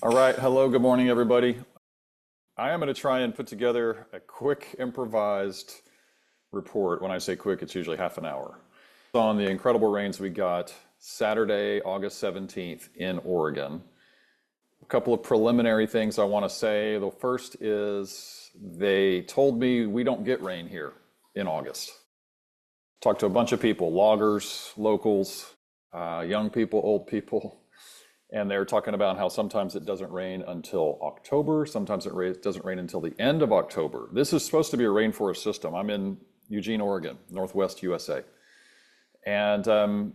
All right, hello, good morning, everybody. I am going to try and put together a quick improvised report. When I say quick, it's usually half an hour. On the incredible rains we got Saturday, August 17th in Oregon. A couple of preliminary things I want to say. The first is they told me we don't get rain here in August. Talked to a bunch of people, loggers, locals, young people, old people. And they're talking about how sometimes it doesn't rain until October. Sometimes it doesn't rain until the end of October. This is supposed to be a rainforest system. I'm in Eugene, Oregon, Northwest USA. And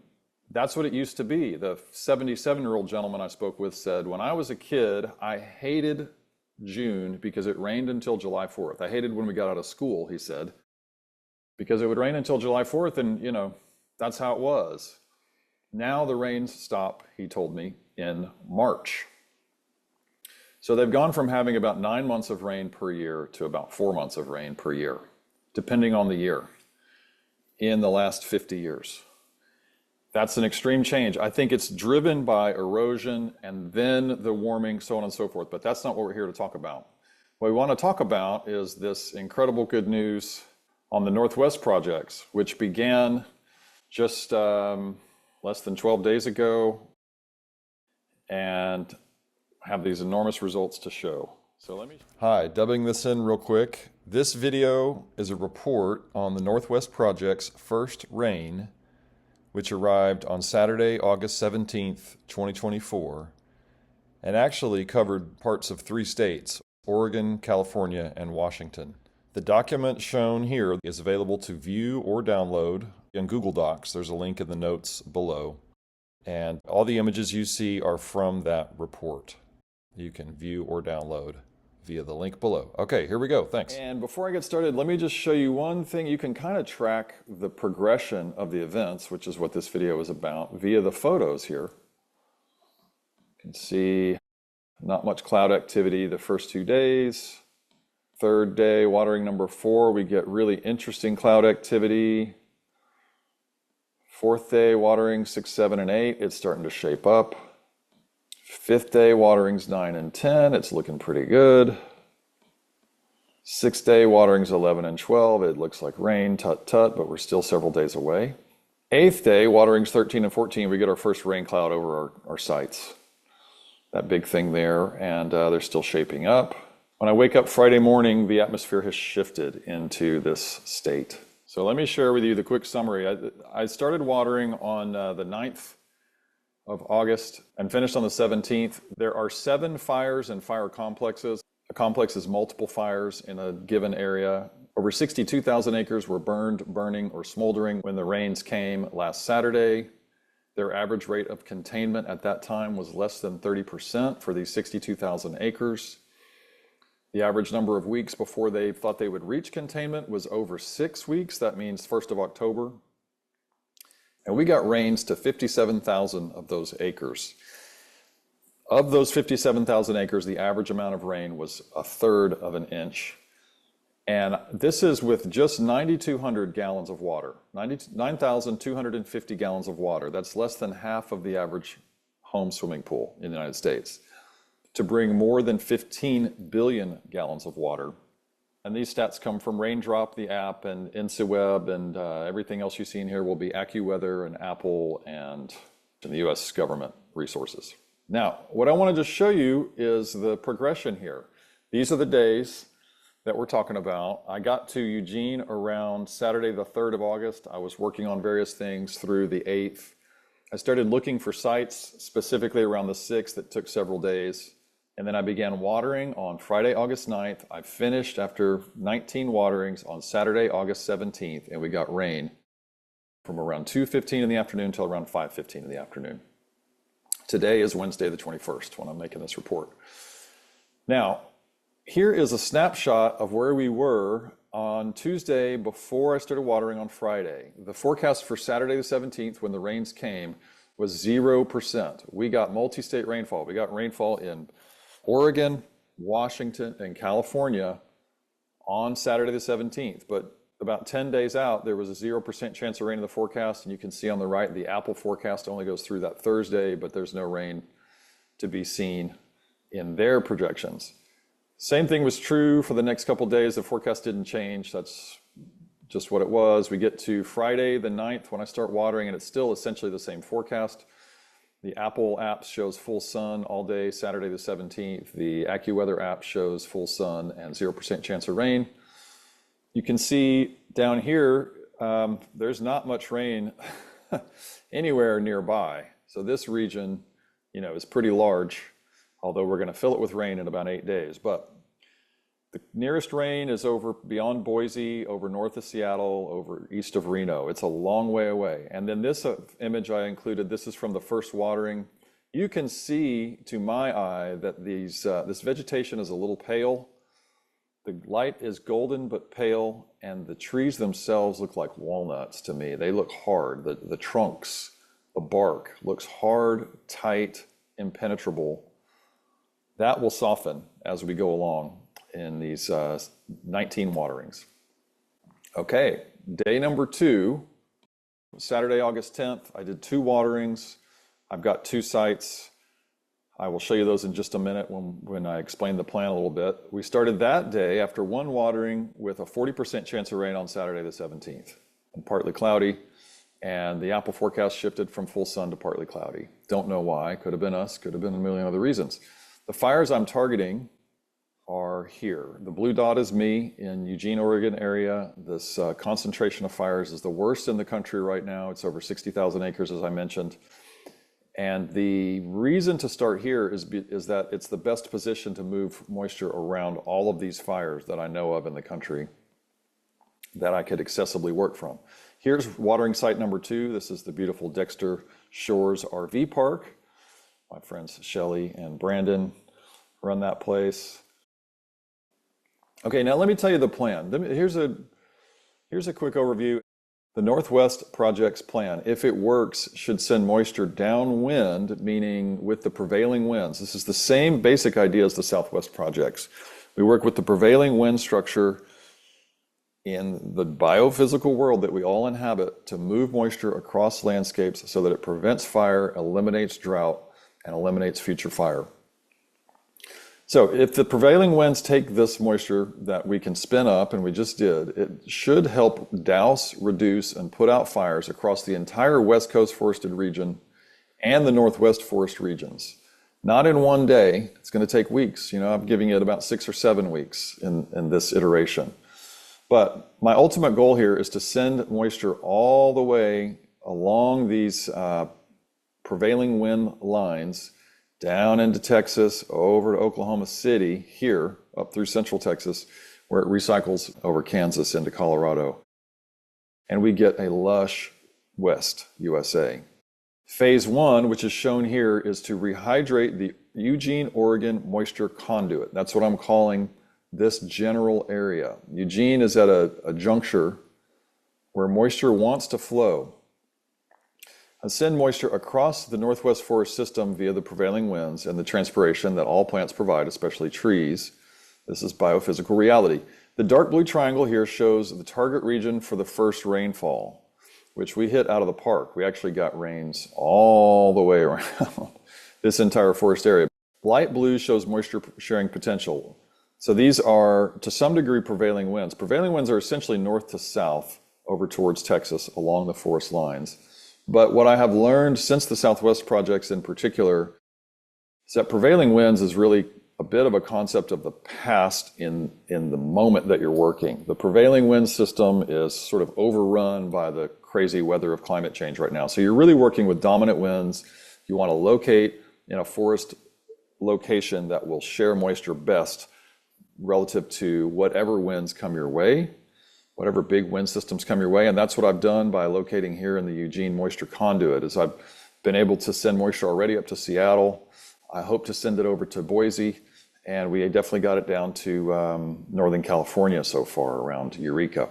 that's what it used to be. The 77-year-old gentleman I spoke with said, when I was a kid, I hated June because it rained until July 4th. I hated when we got out of school, he said, because it would rain until July 4th and, that's how it was. Now the rains stop, he told me, in March. So they've gone from having about 9 months of rain per year to about 4 months of rain per year, depending on the year, in the last 50 years. That's an extreme change. I think it's driven by erosion and then the warming, so on and so forth, but that's not what we're here to talk about. What we want to talk about is this incredible good news on the Northwest projects, which began just less than 12 days ago and have these enormous results to show. So Hi, dubbing this in real quick. This video is a report on the Northwest project's first rain, which arrived on Saturday, August 17th, 2024, and actually covered parts of 3 states, Oregon, California, and Washington. The document shown here is available to view or download in Google Docs. There's a link in the notes below. And all the images you see are from that report. You can view or download via the link below. Okay, here we go. Thanks. And before I get started, let me just show you one thing. You can kind of track the progression of the events, which is what this video is about, via the photos here. You can see not much cloud activity the first 2 days. Third day, watering number 4, we get really interesting cloud activity. 4th day, watering 6, 7, and 8, it's starting to shape up. 5th day, waterings 9 and 10, it's looking pretty good. 6th day, waterings 11 and 12, it looks like rain, tut-tut, but we're still several days away. 8th day, waterings 13 and 14, we get our first rain cloud over our sites. That big thing there, and they're still shaping up. When I wake up Friday morning, the atmosphere has shifted into this state. So let me share with you the quick summary. I started watering on the 9th of August and finished on the 17th. There are 7 fires and fire complexes. A complex is multiple fires in a given area. Over 62,000 acres were burned, burning, or smoldering when the rains came last Saturday. Their average rate of containment at that time was less than 30% for these 62,000 acres. The average number of weeks before they thought they would reach containment was over 6 weeks. That means 1st of October. And we got rains to 57,000 of those acres. Of those 57,000 acres, the average amount of rain was 1/3 of an inch. And this is with just 9,200 gallons of water, 9,250 gallons of water. That's less than half of the average home swimming pool in the United States. To bring more than 15 billion gallons of water. And these stats come from Raindrop, the app, and InstaWeb, and everything else you see in here will be AccuWeather and Apple and the US government resources. Now, what I want to just show you is the progression here. These are the days that we're talking about. I got to Eugene around Saturday, the 3rd of August. I was working on various things through the 8th. I started looking for sites specifically around the 6th that took several days. And then I began watering on Friday, August 9th. I finished after 19 waterings on Saturday, August 17th, and we got rain from around 2:15 in the afternoon till around 5:15 in the afternoon. Today is Wednesday the 21st when I'm making this report. Now, here is a snapshot of where we were on Tuesday before I started watering on Friday. The forecast for Saturday the 17th when the rains came was 0%. We got multi-state rainfall. We got rainfall in Oregon, Washington, and California on Saturday the 17th, but about 10 days out, there was a 0% chance of rain in the forecast, and you can see on the right, the Apple forecast only goes through that Thursday, but there's no rain to be seen in their projections. Same thing was true for the next couple of days. The forecast didn't change. That's just what it was. We get to Friday the 9th when I start watering, and it's still essentially the same forecast. The Apple app shows full sun all day, Saturday the 17th. The AccuWeather app shows full sun and 0% chance of rain. You can see down here, there's not much rain anywhere nearby. So this region, is pretty large, although we're going to fill it with rain in about 8 days. But the nearest rain is over beyond Boise, over north of Seattle, over east of Reno. It's a long way away. And then this image I included, this is from the first watering. You can see, to my eye, that this vegetation is a little pale. The light is golden but pale, and the trees themselves look like walnuts to me. They look hard. The trunks, the bark looks hard, tight, impenetrable. That will soften as we go along in these 19 waterings. Okay, day number 2, Saturday, August 10th, I did 2 waterings. I've got 2 sites. I will show you those in just a minute when I explain the plan a little bit. We started that day after 1 watering with a 40% chance of rain on Saturday the 17th, and partly cloudy, and the Apple forecast shifted from full sun to partly cloudy. Don't know why. Could have been us, could have been a million other reasons. The fires I'm targeting are here. The blue dot is me in Eugene, Oregon area. This concentration of fires is the worst in the country right now. It's over 60,000 acres, as I mentioned. And the reason to start here is that it's the best position to move moisture around all of these fires that I know of in the country that I could accessibly work from. Here's watering site number 2. This is the beautiful Dexter Shores RV Park. My friends Shelly and Brandon run that place. Okay, now let me tell you the plan. Here's a quick overview. The Northwest Project's plan, if it works, should send moisture downwind, meaning with the prevailing winds. This is the same basic idea as the Southwest Projects. We work with the prevailing wind structure in the biophysical world that we all inhabit to move moisture across landscapes so that it prevents fire, eliminates drought, and eliminates future fire. So if the prevailing winds take this moisture that we can spin up, and we just did, it should help douse, reduce, and put out fires across the entire West Coast forested region and the Northwest forest regions. Not in one day. It's going to take weeks. I'm giving it about 6 or 7 weeks in this iteration. But my ultimate goal here is to send moisture all the way along these prevailing wind lines down into Texas, over to Oklahoma City, here, up through central Texas, where it recycles over Kansas into Colorado. And we get a lush West USA. Phase 1, which is shown here, is to rehydrate the Eugene, Oregon moisture conduit. That's what I'm calling this general area. Eugene is at a juncture where moisture wants to flow. And send moisture across the Northwest forest system via the prevailing winds and the transpiration that all plants provide, especially trees. This is biophysical reality. The dark blue triangle here shows the target region for the first rainfall, which we hit out of the park. We actually got rains all the way around this entire forest area. Light blue shows moisture sharing potential. So these are, to some degree, prevailing winds. Prevailing winds are essentially north to south over towards Texas along the forest lines. But what I have learned since the Southwest Projects in particular is that prevailing winds is really a bit of a concept of the past in the moment that you're working. The prevailing wind system is sort of overrun by the crazy weather of climate change right now. So you're really working with dominant winds. You want to locate in a forest location that will share moisture best relative to whatever winds come your way, whatever big wind systems come your way. And that's what I've done by locating here in the Eugene moisture conduit, is I've been able to send moisture already up to Seattle. I hope to send it over to Boise, and we definitely got it down to Northern California so far, around Eureka.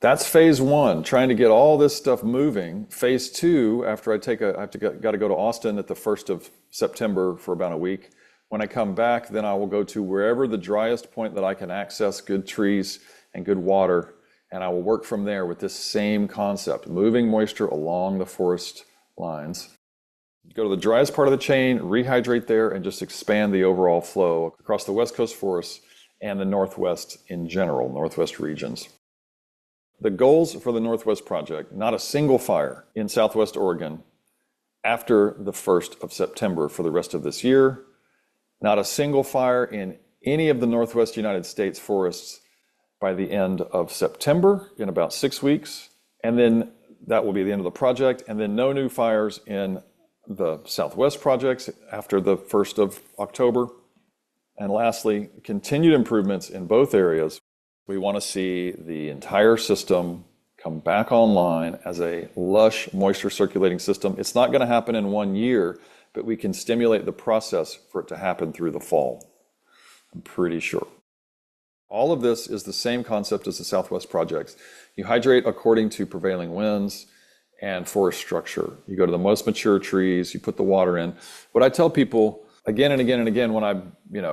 That's phase 1, trying to get all this stuff moving. Phase 2, after got to go to Austin at the 1st of September for about a week. When I come back, then I will go to wherever the driest point that I can access good trees and good water, and I will work from there with this same concept, moving moisture along the forest lines. Go to the driest part of the chain, rehydrate there, and just expand the overall flow across the West Coast forests and the Northwest in general, Northwest regions. The goals for the Northwest Project: not a single fire in Southwest Oregon after the 1st of September for the rest of this year, not a single fire in any of the Northwest United States forests by the end of September, in about 6 weeks, and then that will be the end of the project, and then no new fires in the Southwest projects after the 1st of October. And lastly, continued improvements in both areas. We want to see the entire system come back online as a lush, moisture circulating system. It's not going to happen in 1 year, but we can stimulate the process for it to happen through the fall. I'm pretty sure. All of this is the same concept as the Southwest projects. You hydrate according to prevailing winds and forest structure. You go to the most mature trees, you put the water in. What I tell people again and again and again when I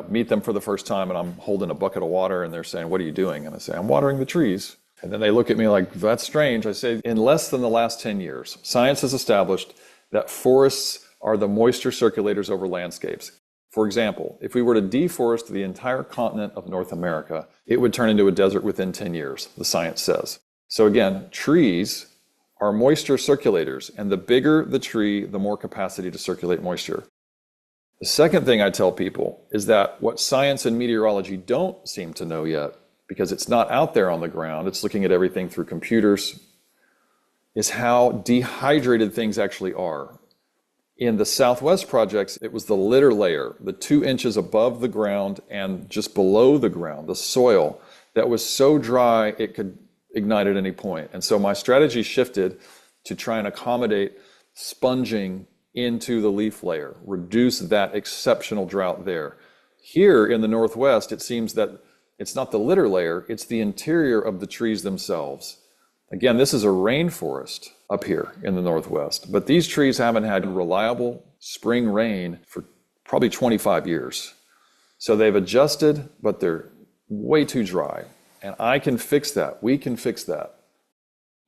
meet them for the first time and I'm holding a bucket of water and they're saying, "What are you doing?" And I say, "I'm watering the trees." And then they look at me like, "That's strange." I say, in less than the last 10 years, science has established that forests are the moisture circulators over landscapes. For example, if we were to deforest the entire continent of North America, it would turn into a desert within 10 years, the science says. So again, trees are moisture circulators, and the bigger the tree, the more capacity to circulate moisture. The second thing I tell people is that what science and meteorology don't seem to know yet, because it's not out there on the ground, it's looking at everything through computers, is how dehydrated things actually are. In the Southwest projects, it was the litter layer, the 2 inches above the ground and just below the ground, the soil, that was so dry it could ignite at any point. And so my strategy shifted to try and accommodate sponging into the leaf layer, reduce that exceptional drought there. Here in the Northwest, it seems that it's not the litter layer, it's the interior of the trees themselves. Again, this is a rainforest up here in the Northwest, but these trees haven't had reliable spring rain for probably 25 years. So they've adjusted, but they're way too dry. And I can fix that. We can fix that.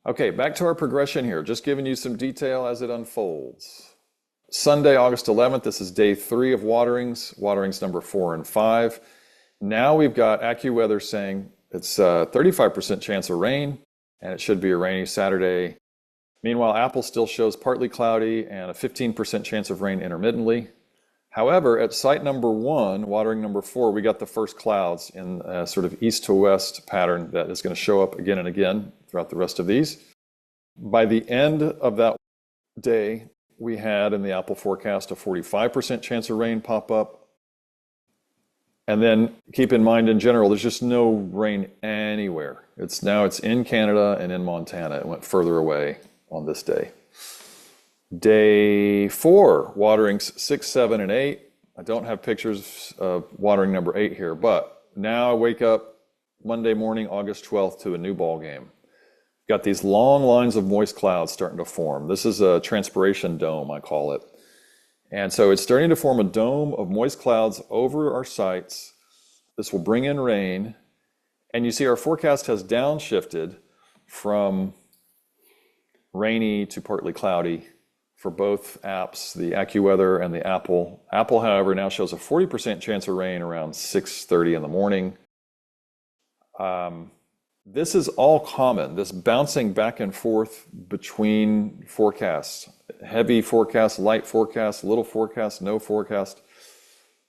Okay, back to our progression here, just giving you some detail as it unfolds. Sunday, August 11th, this is day 3 of waterings number 4 and 5. Now we've got AccuWeather saying it's a 35% chance of rain, and it should be a rainy Saturday. Meanwhile, Apple still shows partly cloudy and a 15% chance of rain intermittently. However, at site number 1, watering number 4, we got the first clouds in a sort of east to west pattern that is going to show up again and again throughout the rest of these. By the end of that day, we had in the Apple forecast a 45% chance of rain pop up. And then keep in mind, in general, there's just no rain anywhere. It's in Canada and in Montana. It went further away on this day. Day 4, waterings 6, 7, and 8. I don't have pictures of watering number 8 here, but now I wake up Monday morning, August 12th, to a new ball game. Got these long lines of moist clouds starting to form. This is a transpiration dome, I call it. And so it's starting to form a dome of moist clouds over our sites. This will bring in rain. And you see our forecast has downshifted from rainy to partly cloudy for both apps, the AccuWeather and the Apple. Apple, however, now shows a 40% chance of rain around 6:30 in the morning. This is all common, this bouncing back and forth between forecasts. Heavy forecast, light forecast, little forecast, no forecast.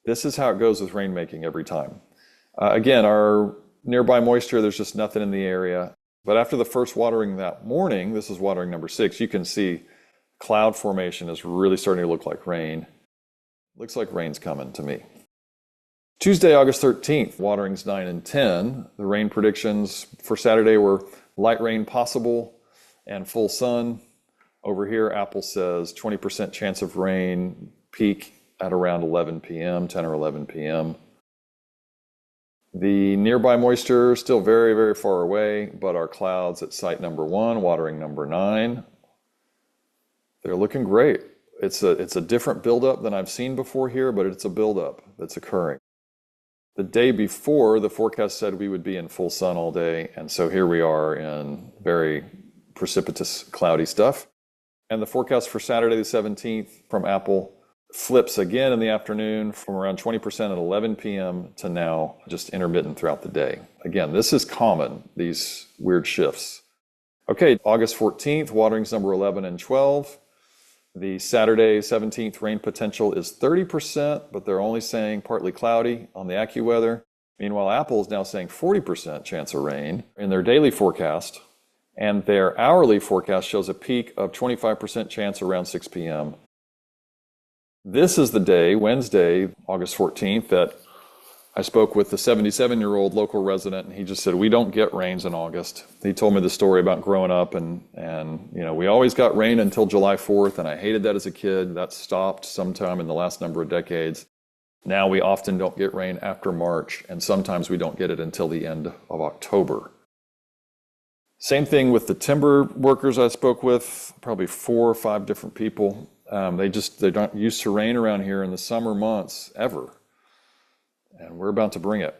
This is how it goes with rainmaking every time. Again, our nearby moisture, there's just nothing in the area. But after the first watering that morning, this is watering number 6, you can see cloud formation is really starting to look like rain. Looks like rain's coming to me. Tuesday, August 13th, waterings 9 and 10. The rain predictions for Saturday were light rain possible and full sun. Over here, Apple says 20% chance of rain, peak at around 11 p.m., 10 or 11 p.m. The nearby moisture is still very, very far away, but our clouds at site number 1, watering number 9, they're looking great. It's a different buildup than I've seen before here, but it's a buildup that's occurring. The day before, the forecast said we would be in full sun all day, and so here we are in very precipitous, cloudy stuff. And the forecast for Saturday the 17th from Apple flips again in the afternoon from around 20% at 11 p.m. to now just intermittent throughout the day. Again, this is common, these weird shifts. Okay, August 14th, waterings number 11 and 12. The Saturday 17th rain potential is 30%, but they're only saying partly cloudy on the AccuWeather. Meanwhile, Apple is now saying 40% chance of rain in their daily forecast, and their hourly forecast shows a peak of 25% chance around 6 p.m. This is the day, Wednesday, August 14th, that I spoke with the 77-year-old local resident, and he just said, we don't get rains in August. He told me the story about growing up, and we always got rain until July 4th, and I hated that as a kid. That stopped sometime in the last number of decades. Now we often don't get rain after March, and sometimes we don't get it until the end of October. Same thing with the timber workers I spoke with, probably 4 or 5 different people. They don't used to rain around here in the summer months ever. And we're about to bring it.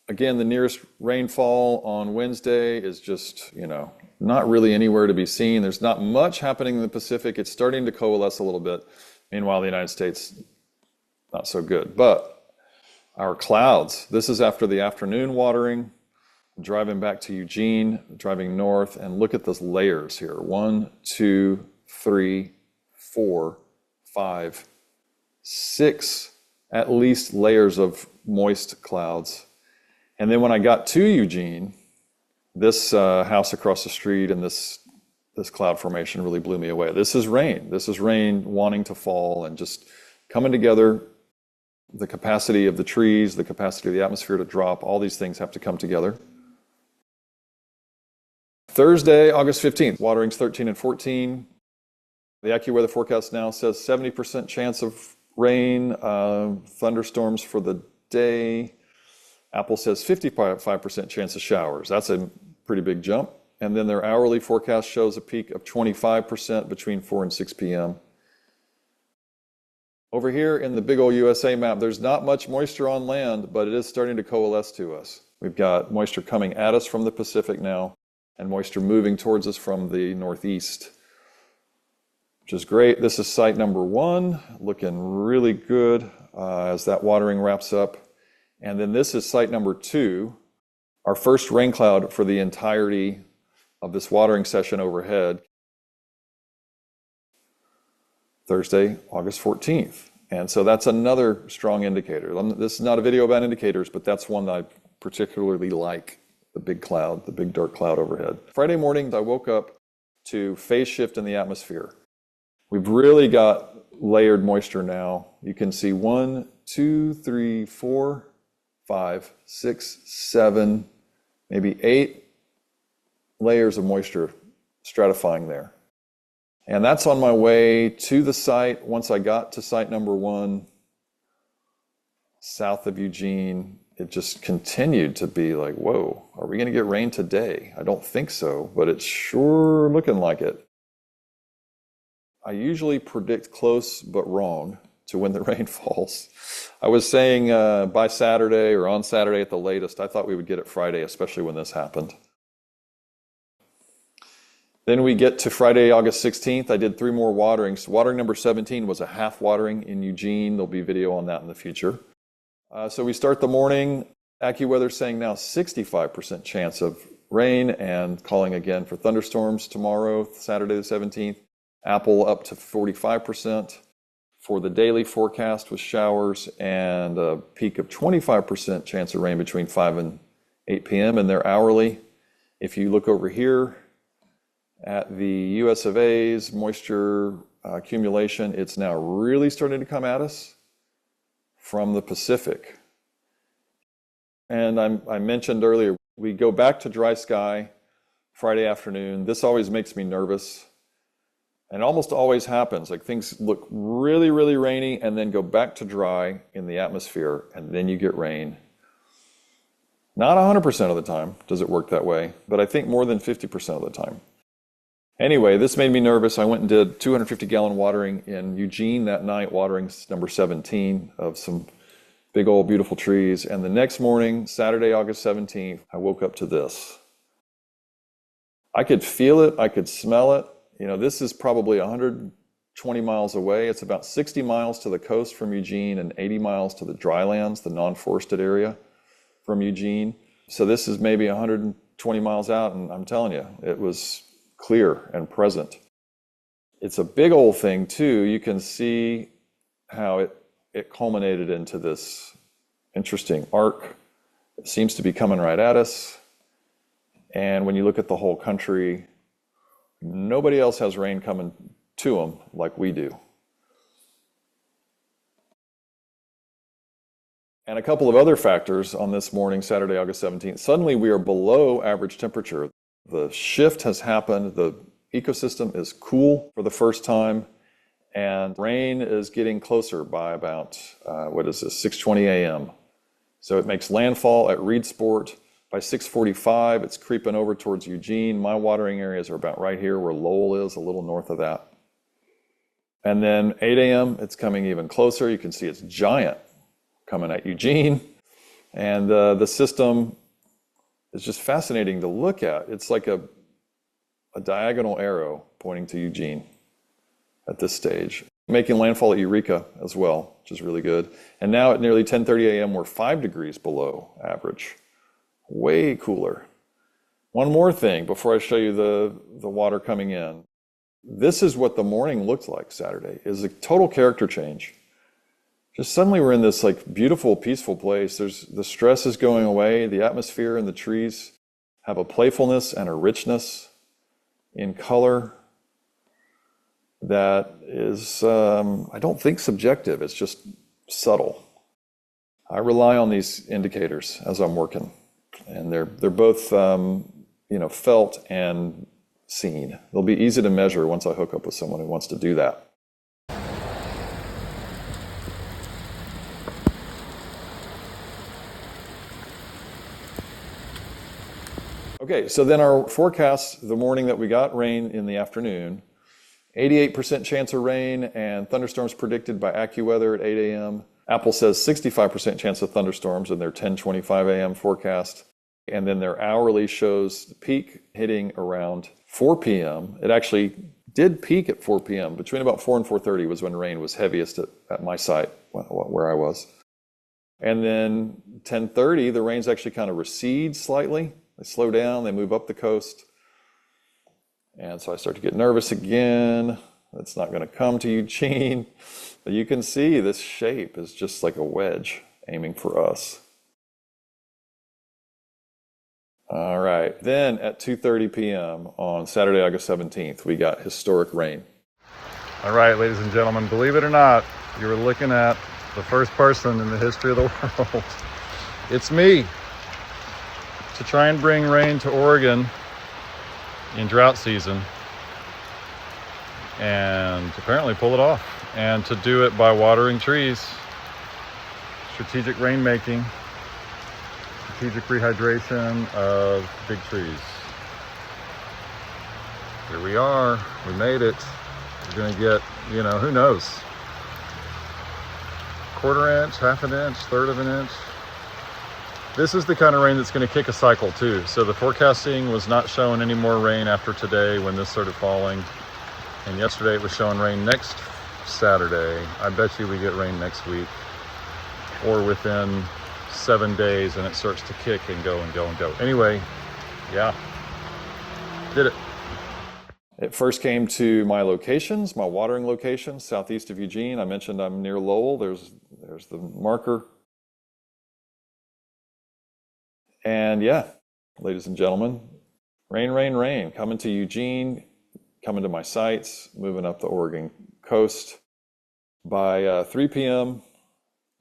Again, the nearest rainfall on Wednesday is just, not really anywhere to be seen. There's not much happening in the Pacific. It's starting to coalesce a little bit. Meanwhile, the United States, not so good. But our clouds, this is after the afternoon watering. Driving back to Eugene, driving north, and look at those layers here. 1, 2, 3, 4, 5, 6, at least layers of moist clouds. And then when I got to Eugene, this house across the street and this cloud formation really blew me away. This is rain. This is rain wanting to fall and just coming together. The capacity of the trees, the capacity of the atmosphere to drop, all these things have to come together. Thursday, August 15th, waterings 13 and 14. The AccuWeather forecast now says 70% chance of rain, thunderstorms for the day. Apple says 55% chance of showers. That's a pretty big jump. And then their hourly forecast shows a peak of 25% between 4 and 6 p.m. Over here in the big old USA map, there's not much moisture on land, but it is starting to coalesce to us. We've got moisture coming at us from the Pacific now, and moisture moving towards us from the northeast, which is great. This is site number 1, looking really good as that watering wraps up. And then this is site number 2, our first rain cloud for the entirety of this watering session overhead. Thursday, August 14th. And so that's another strong indicator. This is not a video about indicators, but that's one that I particularly like. The big cloud, the big dark cloud overhead. Friday morning, I woke up to phase shift in the atmosphere. We've really got layered moisture now. You can see 1, 2, 3, 4, 5, 6, 7, maybe 8 layers of moisture stratifying there. And that's on my way to the site. Once I got to site number 1, south of Eugene, it just continued to be like, whoa, are we going to get rain today? I don't think so, but it's sure looking like it. I usually predict close but wrong to when the rain falls. I was saying by Saturday or on Saturday at the latest, I thought we would get it Friday, especially when this happened. Then we get to Friday, August 16th. I did 3 more waterings. Watering number 17 was a half watering in Eugene. There'll be video on that in the future. So we start the morning. AccuWeather saying now 65% chance of rain and calling again for thunderstorms tomorrow, Saturday the 17th. Apple up to 45% for the daily forecast with showers and a peak of 25% chance of rain between 5 and 8 p.m. and their hourly. If you look over here at the US of A's moisture accumulation, it's now really starting to come at us from the Pacific. And I mentioned earlier, we go back to dry sky Friday afternoon. This always makes me nervous. And it almost always happens. Like things look really, really rainy and then go back to dry in the atmosphere, and then you get rain. Not 100% of the time does it work that way, but I think more than 50% of the time. Anyway, this made me nervous. I went and did 250-gallon watering in Eugene that night, watering number 17 of some big old beautiful trees. And the next morning, Saturday, August 17th, I woke up to this. I could feel it, I could smell it. You know, this is probably 120 miles away. It's about 60 miles to the coast from Eugene and 80 miles to the drylands, the non-forested area from Eugene. So this is maybe 120 miles out, and I'm telling you, it was clear and present. It's a big old thing too. You can see how it culminated into this interesting arc. It seems to be coming right at us. And when you look at the whole country, nobody else has rain coming to them like we do. And a couple of other factors on this morning, Saturday, August 17th. Suddenly we are below average temperature. The shift has happened. The ecosystem is cool for the first time. And rain is getting closer by about, 6:20 a.m. So it makes landfall at Reedsport. By 6:45, it's creeping over towards Eugene. My watering areas are about right here where Lowell is, a little north of that. And then 8 a.m., it's coming even closer. You can see it's giant coming at Eugene. And the system is just fascinating to look at. It's like a diagonal arrow pointing to Eugene at this stage. Making landfall at Eureka as well, which is really good. And now at nearly 10:30 a.m., we're 5 degrees below average. Way cooler. One more thing before I show you the water coming in. This is what the morning looked like Saturday. It was a total character change. Just suddenly we're in this like beautiful, peaceful place. The stress is going away. The atmosphere and the trees have a playfulness and a richness in color that is, I don't think subjective. It's just subtle. I rely on these indicators as I'm working. And they're both, felt and seen. They'll be easy to measure once I hook up with someone who wants to do that. Okay, so then our forecast, the morning that we got rain in the afternoon, 88% chance of rain and thunderstorms predicted by AccuWeather at 8 a.m. Apple says 65% chance of thunderstorms in their 10:25 a.m. forecast. And then their hourly shows the peak hitting around 4 p.m. It actually did peak at 4 p.m. Between about 4 and 4:30 was when rain was heaviest at my site, where I was. And then 10:30, the rains actually kind of recede slightly. They slow down, they move up the coast. And so I start to get nervous again. It's not going to come to Eugene. But you can see this shape is just like a wedge aiming for us. All right, then at 2:30 p.m. on Saturday, August 17th, we got historic rain. All right, ladies and gentlemen, believe it or not, you were looking at the first person in the history of the world. It's me, to try and bring rain to Oregon in drought season and apparently pull it off, and to do it by watering trees, strategic rainmaking, strategic rehydration of big trees. Here we are, we made it. We're gonna get, who knows, quarter inch, half an inch, third of an inch. This is the kind of rain that's going to kick a cycle too. So the forecasting was not showing any more rain after today when this started falling. And yesterday it was showing rain next Saturday. I bet you we get rain next week or within 7 days, and it starts to kick and go and go and go. Anyway, yeah, did it. It first came to my locations, my watering locations, southeast of Eugene. I mentioned I'm near Lowell. There's the marker. And yeah, ladies and gentlemen, rain, rain, rain, coming to Eugene, coming to my sites, moving up the Oregon coast. By 3 p.m.,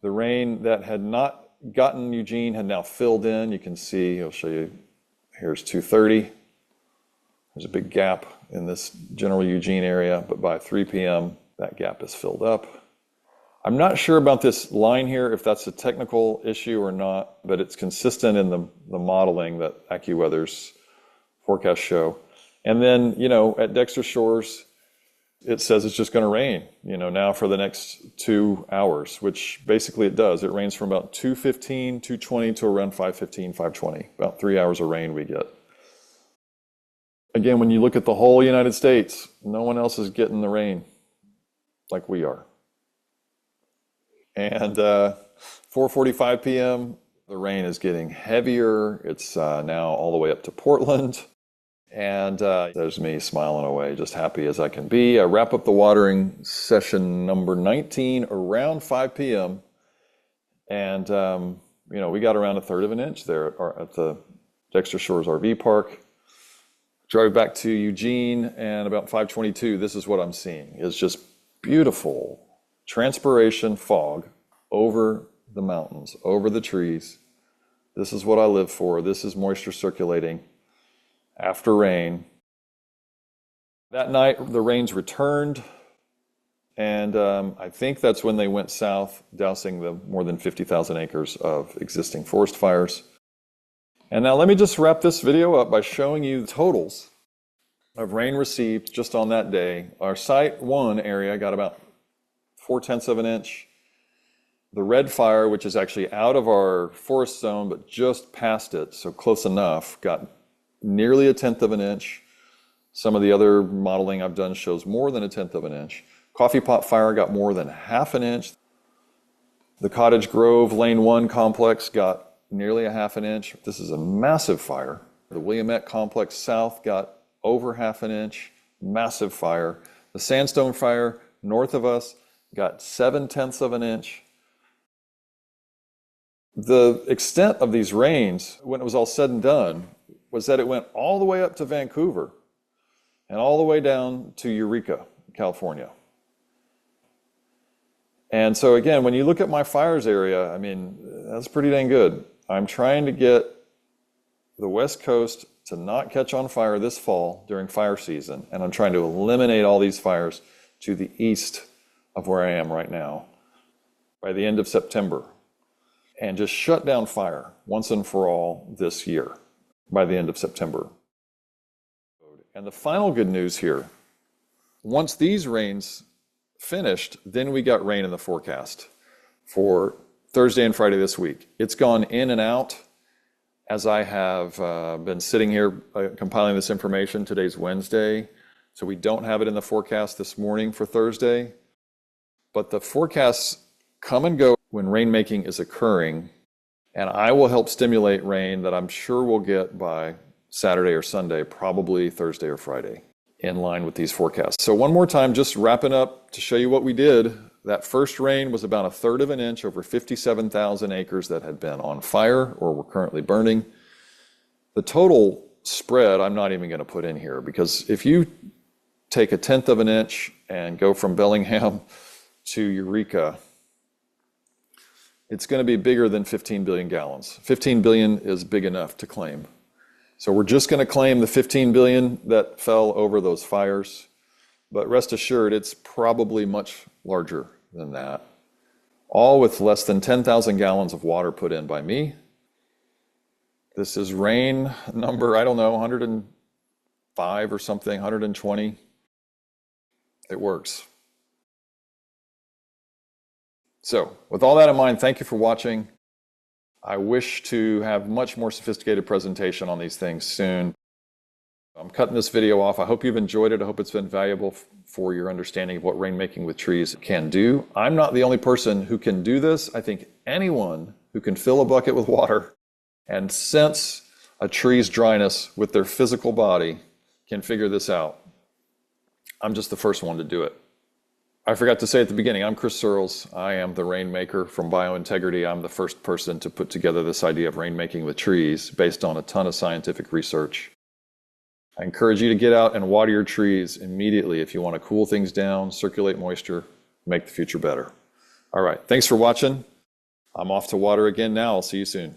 the rain that had not gotten Eugene had now filled in. You can see, I'll show you, here's 2:30. There's a big gap in this general Eugene area, but by 3 p.m., that gap is filled up. I'm not sure about this line here, if that's a technical issue or not, but it's consistent in the modeling that AccuWeather's forecasts show. And then, at Dexter Shores, it says it's just going to rain, now for the next 2 hours, which basically it does. It rains from about 2:15, 2:20 to around 5:15, 5:20, about 3 hours of rain we get. Again, when you look at the whole United States, no one else is getting the rain like we are. And 4:45 p.m., the rain is getting heavier. It's now all the way up to Portland. And there's me smiling away, just happy as I can be. I wrap up the watering session number 19 around 5 p.m. And, we got around 1/3 of an inch there at the Dexter Shores RV Park. Drove back to Eugene, and about 5:22, this is what I'm seeing. It's just beautiful transpiration fog over the mountains, over the trees. This is what I live for. This is moisture circulating after rain. That night, the rains returned, and I think that's when they went south, dousing the more than 50,000 acres of existing forest fires. And now let me just wrap this video up by showing you the totals of rain received just on that day. Our Site 1 area got about 4/10 of an inch. The red fire, which is actually out of our forest zone, but just past it, so close enough, got nearly 1/10 of an inch. Some of the other modeling I've done shows more than 1/10 of an inch. Coffee pot fire got more than 1/2 an inch. The Cottage Grove Lane 1 complex got nearly 1/2 an inch. This is a massive fire. The Williamette complex south got over 1/2 an inch. Massive fire. The Sandstone fire north of us got 7/10 of an inch. The extent of these rains, when it was all said and done, was that it went all the way up to Vancouver and all the way down to Eureka, California. And so again, when you look at my fires area, I mean, that's pretty dang good. I'm trying to get the West Coast to not catch on fire this fall during fire season, and I'm trying to eliminate all these fires to the east of where I am right now by the end of September, and just shut down fire once and for all this year by the end of September. And the final good news here, once these rains finished, then we got rain in the forecast for Thursday and Friday this week. It's gone in and out as I have been sitting here compiling this information. Today's Wednesday, so we don't have it in the forecast this morning for Thursday. But the forecasts come and go when rainmaking is occurring, and I will help stimulate rain that I'm sure we'll get by Saturday or Sunday, probably Thursday or Friday, in line with these forecasts. So one more time, just wrapping up to show you what we did. That first rain was about 1/3 of an inch over 57,000 acres that had been on fire or were currently burning. The total spread, I'm not even going to put in here, because if you take 1/10 of an inch and go from Bellingham to Eureka, it's going to be bigger than 15 billion gallons. 15 billion is big enough to claim. So we're just going to claim the 15 billion that fell over those fires, but rest assured it's probably much larger than that. All with less than 10,000 gallons of water put in by me. This is rain number, I don't know, 105 or something, 120. It works. So with all that in mind, thank you for watching. I wish to have much more sophisticated presentation on these things soon. I'm cutting this video off. I hope you've enjoyed it. I hope it's been valuable for your understanding of what rainmaking with trees can do. I'm not the only person who can do this. I think anyone who can fill a bucket with water and sense a tree's dryness with their physical body can figure this out. I'm just the first one to do it. I forgot to say at the beginning, I'm Chris Searles. I am the rainmaker from BioIntegrity. I'm the first person to put together this idea of rainmaking with trees based on a ton of scientific research. I encourage you to get out and water your trees immediately if you want to cool things down, circulate moisture, make the future better. All right, thanks for watching. I'm off to water again now. I'll see you soon.